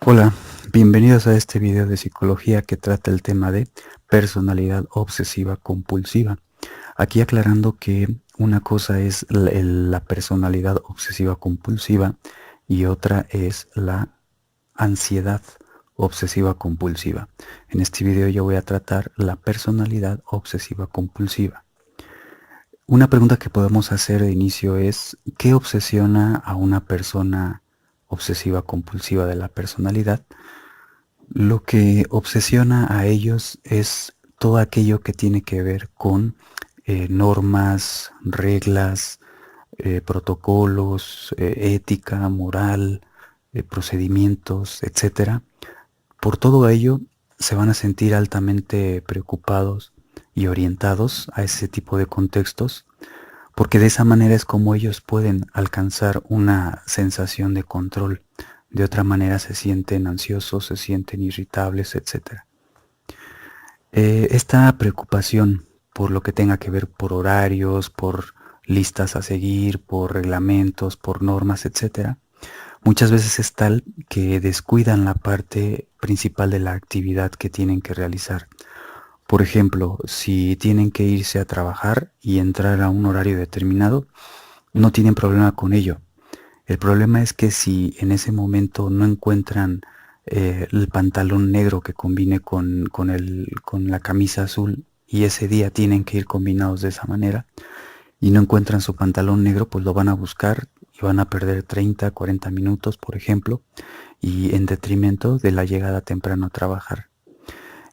Hola, bienvenidos a este video de psicología que trata el tema de personalidad obsesiva compulsiva. Aquí aclarando que una cosa es la personalidad obsesiva compulsiva y otra es la ansiedad obsesiva compulsiva. En este video yo voy a tratar la personalidad obsesiva compulsiva. Una pregunta que podemos hacer de inicio es, ¿qué obsesiona a una persona obsesiva compulsiva de la personalidad? Lo que obsesiona a ellos es todo aquello que tiene que ver con normas, reglas, protocolos, ética, moral, procedimientos, etcétera. Por todo ello, se van a sentir altamente preocupados y orientados a ese tipo de contextos, porque de esa manera es como ellos pueden alcanzar una sensación de control. De otra manera se sienten ansiosos, se sienten irritables, etc. Esta preocupación por lo que tenga que ver por horarios, por listas a seguir, por reglamentos, por normas, etc., muchas veces es tal que descuidan la parte principal de la actividad que tienen que realizar. Por ejemplo, si tienen que irse a trabajar y entrar a un horario determinado, no tienen problema con ello. El problema es que si en ese momento no encuentran el pantalón negro que combine con la camisa azul y ese día tienen que ir combinados de esa manera y no encuentran su pantalón negro, pues lo van a buscar y van a perder 30, 40 minutos, por ejemplo, y en detrimento de la llegada temprano a trabajar.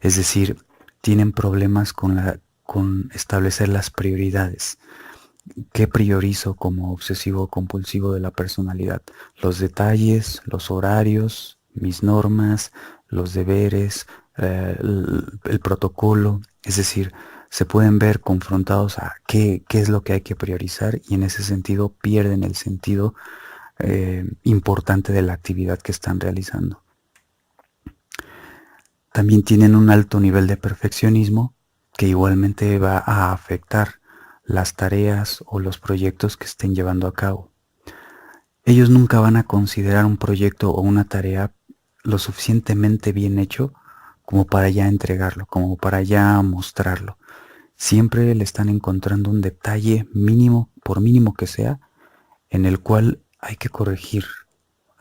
Es decir, tienen problemas con establecer las prioridades. ¿Qué priorizo como obsesivo compulsivo de la personalidad? Los detalles, los horarios, mis normas, los deberes, el protocolo. Es decir, se pueden ver confrontados a qué es lo que hay que priorizar y en ese sentido pierden el sentido importante de la actividad que están realizando. También tienen un alto nivel de perfeccionismo que igualmente va a afectar las tareas o los proyectos que estén llevando a cabo. Ellos nunca van a considerar un proyecto o una tarea lo suficientemente bien hecho como para ya entregarlo, como para ya mostrarlo. Siempre le están encontrando un detalle mínimo, por mínimo que sea, en el cual hay que corregir,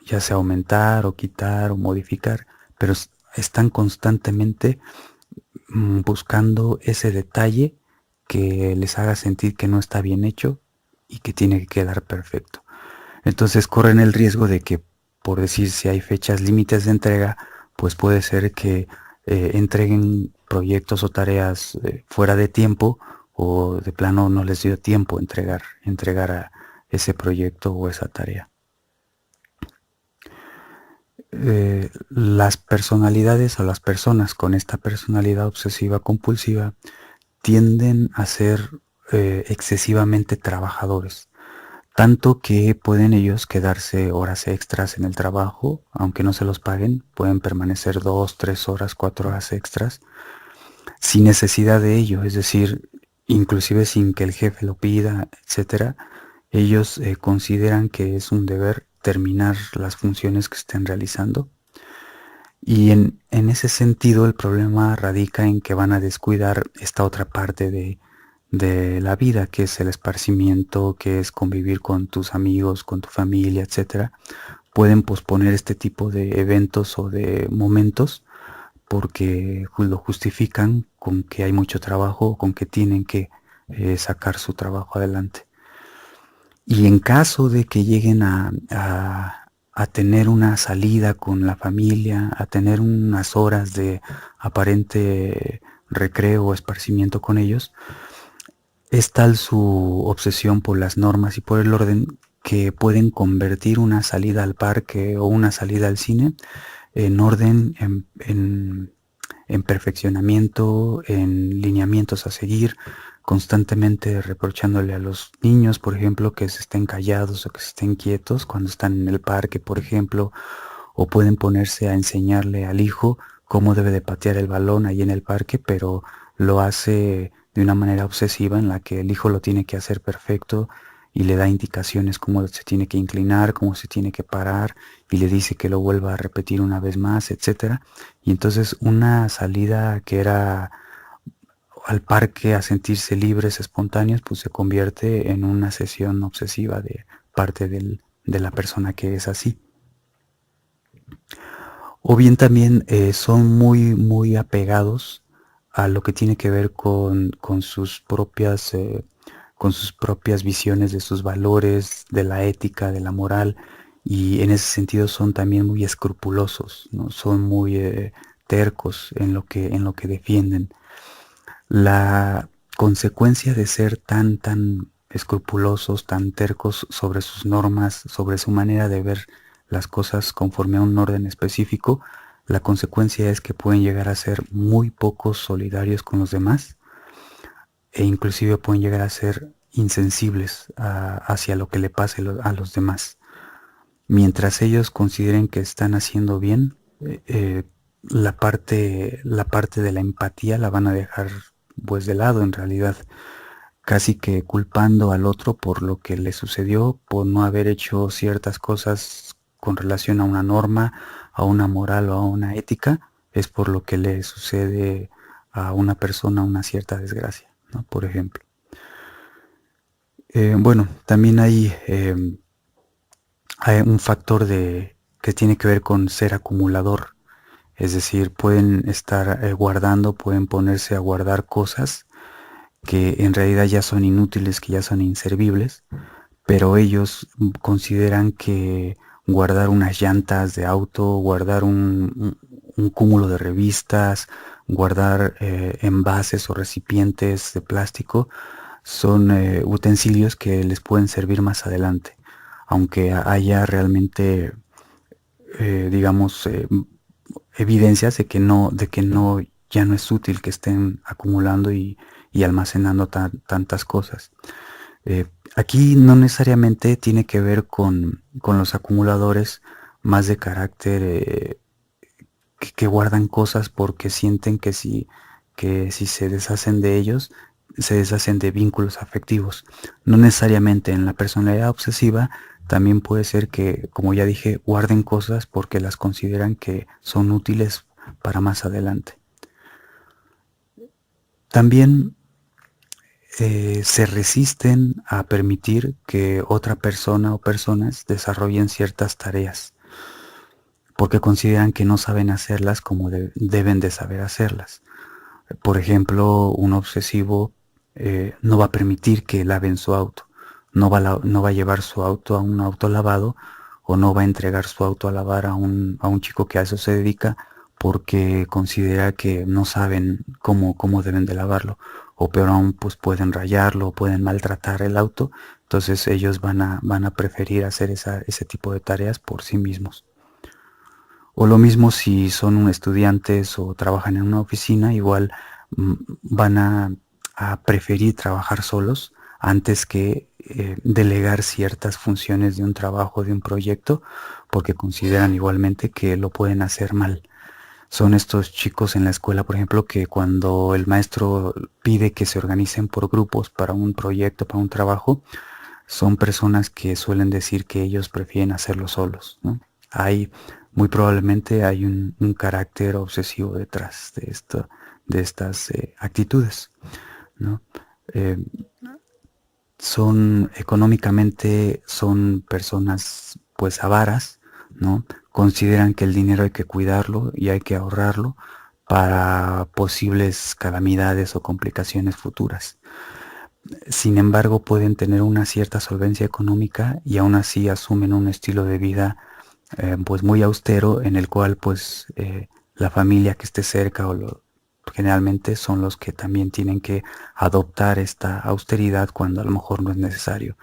ya sea aumentar o quitar o modificar, pero están constantemente buscando ese detalle que les haga sentir que no está bien hecho y que tiene que quedar perfecto. Entonces corren el riesgo de que, por decir, si hay fechas límites de entrega, pues puede ser que entreguen proyectos o tareas fuera de tiempo o de plano no les dio tiempo entregar a ese proyecto o esa tarea. Las personalidades o las personas con esta personalidad obsesiva compulsiva tienden a ser excesivamente trabajadores, tanto que pueden ellos quedarse horas extras en el trabajo, aunque no se los paguen, pueden permanecer 2, 3 horas, 4 horas extras, sin necesidad de ello, es decir, inclusive sin que el jefe lo pida, etcétera. Ellos consideran que es un deber terminar las funciones que estén realizando. Y en ese sentido el problema radica en que van a descuidar esta otra parte de la vida, que es el esparcimiento, que es convivir con tus amigos, con tu familia, etcétera. Pueden posponer este tipo de eventos o de momentos porque lo justifican con que hay mucho trabajo o con que tienen que sacar su trabajo adelante. Y en caso de que lleguen a tener una salida con la familia, a tener unas horas de aparente recreo o esparcimiento con ellos, es tal su obsesión por las normas y por el orden que pueden convertir una salida al parque o una salida al cine en orden, en perfeccionamiento, en lineamientos a seguir, constantemente reprochándole a los niños, por ejemplo, que se estén callados o que se estén quietos cuando están en el parque, por ejemplo, o pueden ponerse a enseñarle al hijo cómo debe de patear el balón ahí en el parque, pero lo hace de una manera obsesiva en la que el hijo lo tiene que hacer perfecto y le da indicaciones cómo se tiene que inclinar, cómo se tiene que parar, y le dice que lo vuelva a repetir una vez más, etcétera. Y entonces una salida que era al parque a sentirse libres, espontáneos, pues se convierte en una sesión obsesiva de parte de la persona que es así. O bien también son muy apegados a lo que tiene que ver con sus propias visiones de sus valores, de la ética, de la moral, y en ese sentido son también muy escrupulosos, ¿no? Son muy tercos en lo que defienden. La consecuencia de ser tan escrupulosos, tan tercos sobre sus normas, sobre su manera de ver las cosas conforme a un orden específico, la consecuencia es que pueden llegar a ser muy pocos solidarios con los demás e inclusive pueden llegar a ser insensibles hacia lo que le pase a los demás. Mientras ellos consideren que están haciendo bien, la parte de la empatía la van a dejar pues de lado en realidad, casi que culpando al otro por lo que le sucedió, por no haber hecho ciertas cosas con relación a una norma, a una moral o a una ética, es por lo que le sucede a una persona una cierta desgracia, ¿no? Por ejemplo. Bueno, también hay un factor que tiene que ver con ser acumulador. Es decir, pueden estar guardando, pueden ponerse a guardar cosas que en realidad ya son inútiles, que ya son inservibles, pero ellos consideran que guardar unas llantas de auto, guardar un cúmulo de revistas, guardar envases o recipientes de plástico, son utensilios que les pueden servir más adelante, aunque haya realmente, digamos, evidencias de que no, ya no es útil que estén acumulando y almacenando tantas cosas. Aquí no necesariamente tiene que ver con los acumuladores más de carácter que guardan cosas porque sienten que si se deshacen de ellos, se deshacen de vínculos afectivos. No necesariamente en la personalidad obsesiva también puede ser que, como ya dije, guarden cosas porque las consideran que son útiles para más adelante. También se resisten a permitir que otra persona o personas desarrollen ciertas tareas porque consideran que no saben hacerlas como deben de saber hacerlas. Por ejemplo, un obsesivo no va a permitir que laven su auto, no va a llevar su auto a un auto lavado o no va a entregar su auto a lavar a un chico que a eso se dedica porque considera que no saben cómo deben de lavarlo. O peor aún, pues pueden rayarlo o pueden maltratar el auto. Entonces ellos van a preferir hacer ese tipo de tareas por sí mismos. O lo mismo si son estudiantes o trabajan en una oficina, igual van a preferir trabajar solos antes que delegar ciertas funciones de un trabajo, de un proyecto, porque consideran igualmente que lo pueden hacer mal. Son estos chicos en la escuela, por ejemplo, que cuando el maestro pide que se organicen por grupos para un proyecto, para un trabajo, son personas que suelen decir que ellos prefieren hacerlo solos, ¿no? Hay, muy probablemente hay un carácter obsesivo detrás de estas actitudes, ¿no? Eh, son económicamente, son personas pues avaras, ¿no? Consideran que el dinero hay que cuidarlo y hay que ahorrarlo para posibles calamidades o complicaciones futuras. Sin embargo, pueden tener una cierta solvencia económica y aún así asumen un estilo de vida pues muy austero en el cual pues la familia que esté cerca generalmente son los que también tienen que adoptar esta austeridad cuando a lo mejor no es necesario.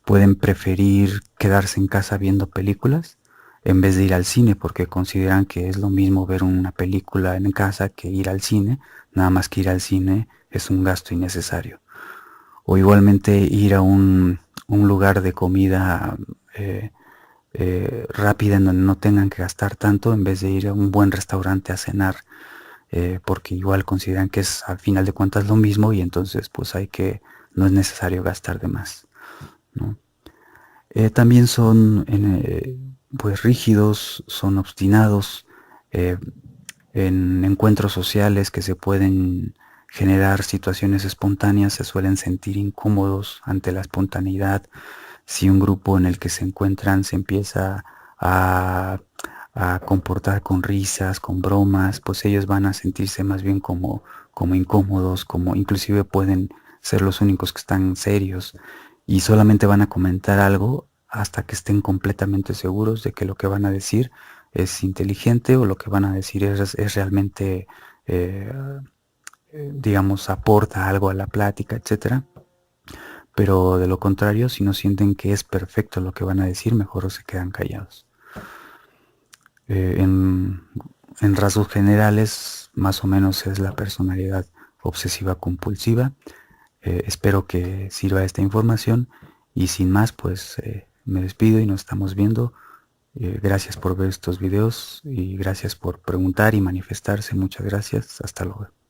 Pueden preferir quedarse en casa viendo películas en vez de ir al cine porque consideran que es lo mismo ver una película en casa que ir al cine, nada más que ir al cine es un gasto innecesario. O igualmente ir a un lugar de comida rápida en donde no tengan que gastar tanto en vez de ir a un buen restaurante a cenar, porque igual consideran que es al final de cuentas lo mismo y entonces pues no es necesario gastar de más. ¿no? También son pues rígidos, son obstinados, eh, en encuentros sociales que se pueden generar situaciones espontáneas, se suelen sentir incómodos ante la espontaneidad. Si un grupo en el que se encuentran se empieza a, a comportar con risas, con bromas, pues ellos van a sentirse más bien como incómodos, como inclusive pueden ser los únicos que están serios y solamente van a comentar algo hasta que estén completamente seguros de que lo que van a decir es inteligente o lo que van a decir es realmente, eh, digamos, aporta algo a la plática, etcétera. Pero de lo contrario, si no sienten que es perfecto lo que van a decir, mejor se quedan callados. Eh, en, en rasgos generales, más o menos es la personalidad obsesiva compulsiva. Espero que sirva esta información y sin más, pues me despido y nos estamos viendo. Gracias por ver estos videos y gracias por preguntar y manifestarse. Muchas gracias. Hasta luego.